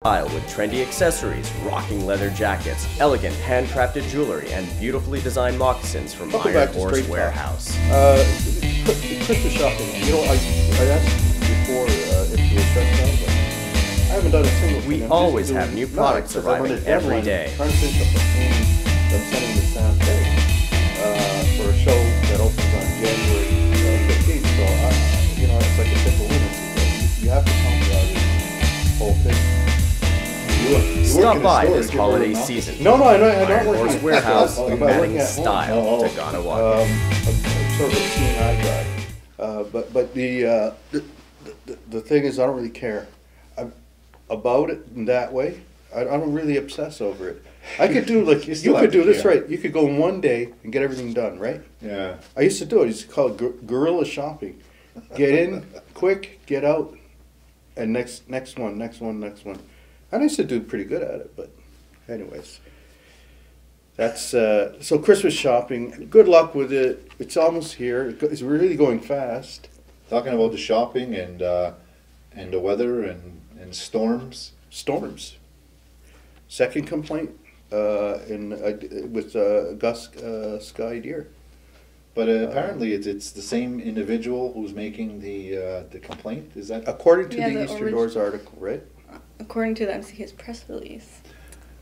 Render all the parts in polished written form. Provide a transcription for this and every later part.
Style with trendy accessories, rocking leather jackets, elegant handcrafted jewelry, and beautifully designed moccasins from Quarry Warehouse. Christmas shopping. You know, I asked before if you were stressed out, but I haven't done a single thing. We always have new products arriving every day. I'm trying to finish up the thing that I'm sending to San Jose for a show that opens on January 15th. So, you know, it's like a simple winner. You have to come about this whole thing. Stop by this holiday season. No, I know. I'm not Quarry working Warehouse, I'm adding at style home. to Ganawagi. I'm sort of a CNI guy, but the thing is, I don't really care about it in that way. I don't really obsess over it. I could do like you could do this, right? You could go in one day and get everything done, right? Yeah. I used to do it. I used to call it guerrilla shopping. Get in quick, get out, and next one. And I used to do pretty good at it, but anyways, that's so Christmas shopping. Good luck with it. It's almost here. It's really going fast. Talking about the shopping and the weather and storms. Storms. Second complaint with Gus Sky Deer. But apparently it's the same individual who's making the complaint. Is that according to the Eastern Doors article, right? According to the MCK's press release.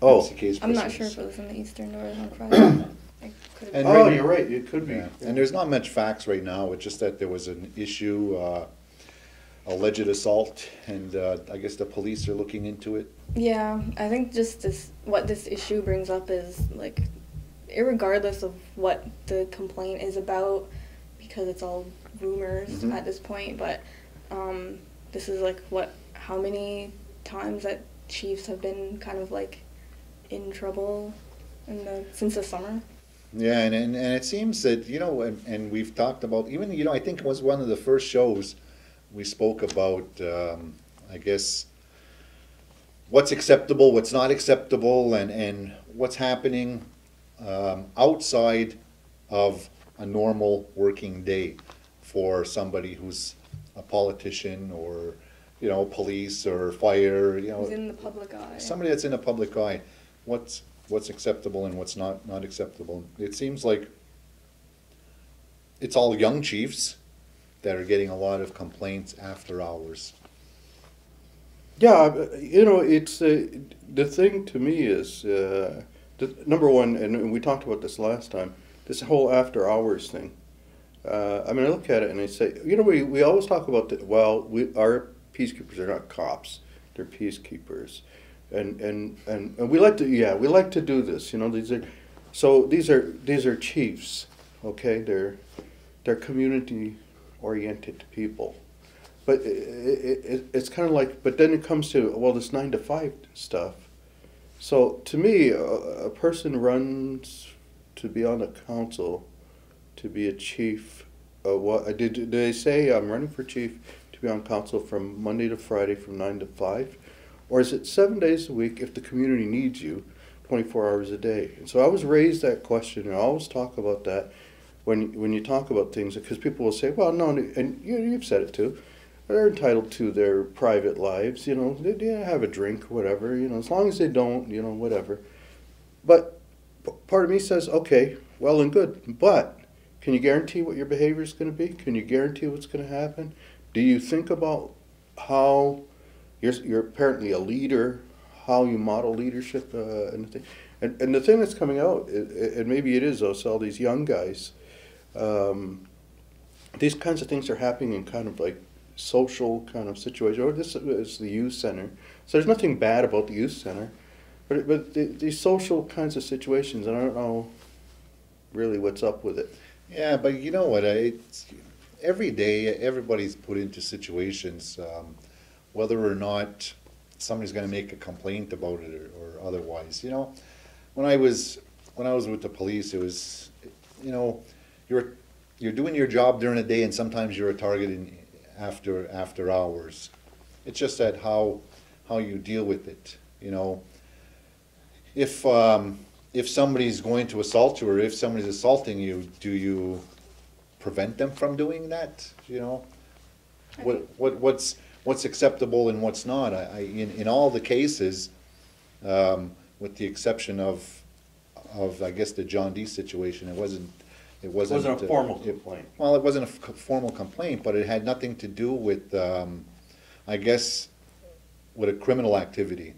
Oh, I'm not sure if it was in the Eastern Doors on Friday. You're right. It could be. Yeah. And there's not much facts right now. It's just that there was an issue, alleged assault, and I guess the police are looking into it. Yeah, I think just what this issue brings up is like, irregardless of what the complaint is about, because it's all rumors at this point. But this is like how many times that chiefs have been kind of like in trouble since the summer. Yeah, and it seems that, you know, and we've talked about, even, you know, I think it was one of the first shows we spoke about, I guess, what's acceptable, what's not acceptable, and what's happening outside of a normal working day for somebody who's a politician or, you know, police or fire, you know. Who's in the public eye. Somebody that's in the public eye. What's acceptable and what's not acceptable. It seems like it's all young chiefs that are getting a lot of complaints after hours. Yeah, you know, it's the thing to me is number one, and we talked about this last time. This whole after hours thing. I mean, I look at it and I say, you know, we always talk about our peacekeepers are not cops; they're peacekeepers. And we like to do this, you know. These are chiefs, okay? They're community oriented people, but it's kind of like. But then it comes to this 9 to 5 stuff. So to me, a person runs to be on a council, to be a chief. What did they say? I'm running for chief to be on council from Monday to Friday from 9 to 5. Or is it 7 days a week if the community needs you 24 hours a day? And so I always raise that question, and I always talk about that when you talk about things, because people will say, well, no, and you've said it too, they're entitled to their private lives, you know, they have a drink, whatever, you know, as long as they don't, you know, whatever. But part of me says, okay, well and good, but can you guarantee what your behavior is going to be? Can you guarantee what's going to happen? Do you think about how... You're apparently a leader, how you model leadership and the thing. And the thing that's coming out, and maybe it is also all these young guys, these kinds of things are happening in kind of like social kind of situations. Or this is the youth center. So there's nothing bad about the youth center. But these social kinds of situations, and I don't know really what's up with it. Yeah, but you know what, every day everybody's put into situations, whether or not somebody's going to make a complaint about it or otherwise. You know, when I was with the police, it was, you know, you're doing your job during the day, and sometimes you're a target after hours. It's just that how you deal with it. You know, if somebody's going to assault you, or if somebody's assaulting you, do you prevent them from doing that? You know, what's what's acceptable and what's not. In all the cases, with the exception of I guess the John D situation, it wasn't a formal complaint. Well, it wasn't a formal complaint, but it had nothing to do with, I guess, with a criminal activity,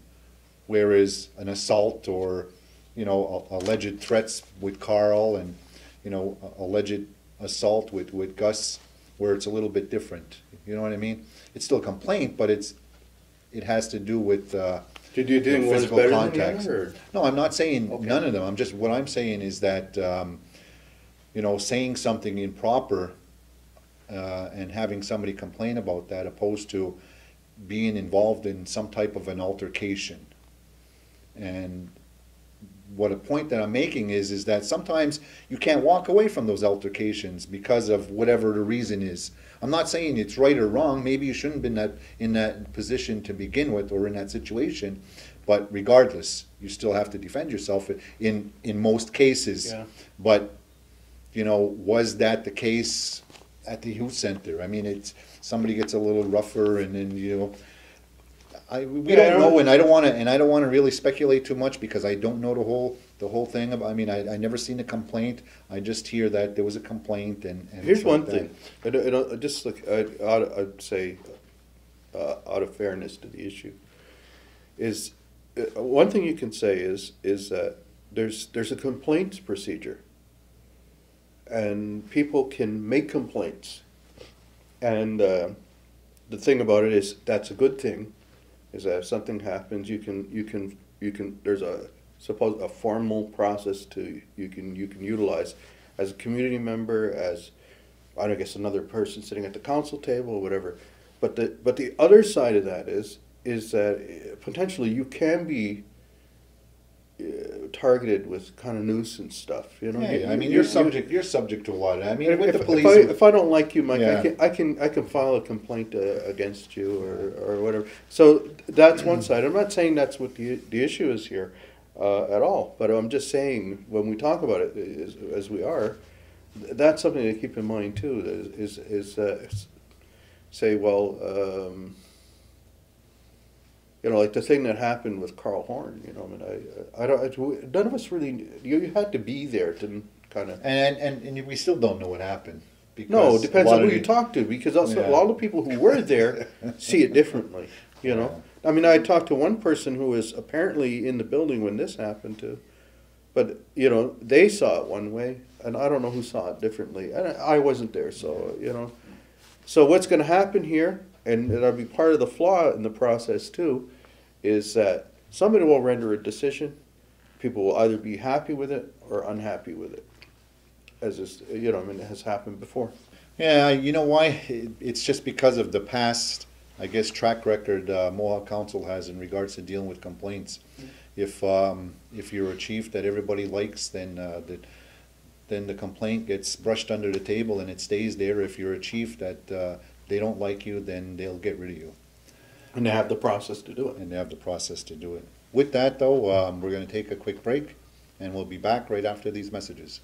whereas an assault or, alleged threats with Carl and, alleged assault with Gus, where it's a little bit different. You know what I mean? It's still a complaint, but it has to do with Did you think one's physical better contacts. than the other? No, I'm not saying Okay. none of them. What I'm saying is that, saying something improper and having somebody complain about that, opposed to being involved in some type of an altercation. And what a point that I'm making is that sometimes you can't walk away from those altercations because of whatever the reason is. I'm not saying it's right or wrong. Maybe you shouldn't have been in that position to begin with, or in that situation. But regardless, you still have to defend yourself in most cases. Yeah. But was that the case at the youth center? I mean, somebody gets a little rougher, and then we don't know, and I don't want to really speculate too much because I don't know the whole thing. I mean, I never seen a complaint. I just hear that there was a complaint, and Here's one thing. Just like I'd say, out of fairness to the issue, is one thing you can say is that there's a complaints procedure. And people can make complaints, and the thing about it is that's a good thing. Is that if something happens, you can there's a formal process you can utilize as a community member, as I guess another person sitting at the council table or whatever. But the other side of that is that potentially you can be targeted with kind of nuisance stuff, Yeah, I mean, you're subject to a lot of that. I mean, with the police. If I don't like you, Mike, Yeah. I can file a complaint against you or whatever. So that's one side. I'm not saying that's what the issue is here at all. But I'm just saying when we talk about it as we are, that's something to keep in mind too. Is say, well. Like the thing that happened with Carl Horn. I don't. None of us really. You had to be there to kind of. And we still don't know what happened. No, it depends on who you talk to, because also a lot of people who were there see it differently. I mean, I talked to one person who was apparently in the building when this happened too, but they saw it one way, and I don't know who saw it differently. And I wasn't there, so So what's going to happen here? And that'll be part of the flaw in the process too, is that somebody will render a decision. People will either be happy with it or unhappy with it, as is, it has happened before. Yeah, you know why? It's just because of the past, I guess, track record Mohawk Council has in regards to dealing with complaints. If you're a chief that everybody likes, then the complaint gets brushed under the table and it stays there. If you're a chief that they don't like you, then they'll get rid of you. And they have the process to do it. With that, though, we're going to take a quick break, and we'll be back right after these messages.